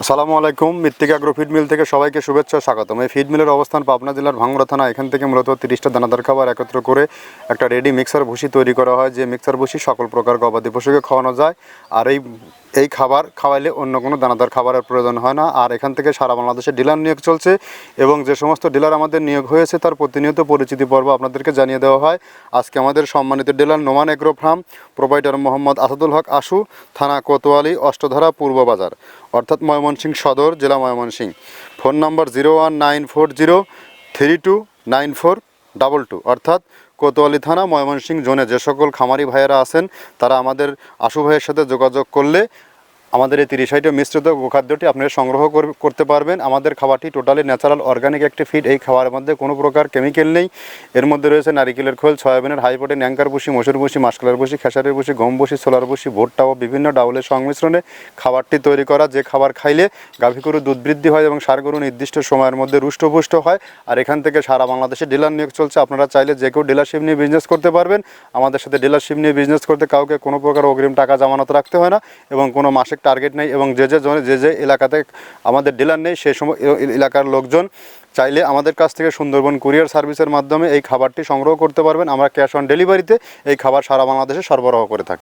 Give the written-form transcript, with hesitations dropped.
আসসালামু আলাইকুম। মৃত্তিকা অ্যাগ্রো ফিড মিল থেকে সবাইকে শুভেচ্ছা ও স্বাগতম। এই ফিড মিলের অবস্থান পাবনা জেলার ভাঙ্গুড়া থানা। এখান থেকে মূলত 30টা দানাদার খাবার একত্র করে একটা রেডি মিক্সার ভুসি তৈরি করা হয়, যে মিক্সার ভুসি সকল প্রকার গবাদি পশুকে খাওয়ানো যায়। আর এই খাবার খাওয়াইলে অন্য কোনো দানাদার খাবারের প্রয়োজন হয় না। আর এখান থেকে সারা বাংলাদেশে ডিলার নিয়োগ চলছে, এবং যে সমস্ত ডিলার আমাদের নিয়োগ হয়েছে তার প্রতিনিয়ত পরিচিতি পর্ব আপনাদেরকে জানিয়ে দেওয়া হয়। আজকে আমাদের সম্মানিত dealer Noman agro farm, provider Mohammad Asadul Haque Ashu, থানা কোতোয়ালি, অষ্টধারা, পূর্ব বাজার, অর্থাৎ ময়মনসিংহ সদর, জেলা ময়মনসিংহ। ফোন নম্বর 01940329422, অর্থাৎ কোতোয়ালি থানা, ময়মনসিংহ জোনে যে সকল খামারি ভাইয়েরা আছেন তারা আমাদের আশু ভাইয়ের সাথে যোগাযোগ করলে আমাদের এই 30 মিশ্রিত গোখাদ্যটি আপনারা সংগ্রহ করতে পারবেন। আমাদের খাবারটি টোটালি ন্যাচারাল অর্গানিক একটি ফিড। এই খাবারের মধ্যে কোনো প্রকার কেমিক্যাল নেই। এর মধ্যে রয়েছে নারিকেলের খোল, সয়াবিনের হাই প্রোটিন অ্যাঙ্কার ভুসি, মসুর ভুসি, মাসকলার ভুসি, খেসারির ভুসি, গম ভুসি, ছোলার ভুসি, ভুট্টা ও বিভিন্ন ডাউলের সংমিশ্রণে খাবারটি তৈরি করা, যে খাবার খাইলে গাভী গরু দুধ বৃদ্ধি হয় এবং ষাঁড় গরু নির্দিষ্ট সময়ের মধ্যে রুষ্টপুষ্ট হয়। আর এখান থেকে সারা বাংলাদেশে ডিলার নিয়োগ চলছে। আপনারা চাইলে যে কেউ ডিলারশিপ নিয়ে বিজনেস করতে পারবেন। আমাদের সাথে ডিলারশিপ নিয়ে বিজনেস করতে কাউকে কোনো প্রকার অগ্রিম টাকা জামানত রাখতে হয় না, এবং কোনো মাসিক টার্গেট নেই। এবং যে এলাকাতে আমাদের ডিলার নেই সেই সময় এলাকার লোকজন চাইলে আমাদের কাছ থেকে সুন্দরবন কুরিয়ার সার্ভিসের মাধ্যমে এই খাবারটি সংগ্রহ করতে পারবেন। আমরা ক্যাশ অন ডেলিভারিতে এই খাবার সারা বাংলাদেশে সরবরাহ করে থাকি।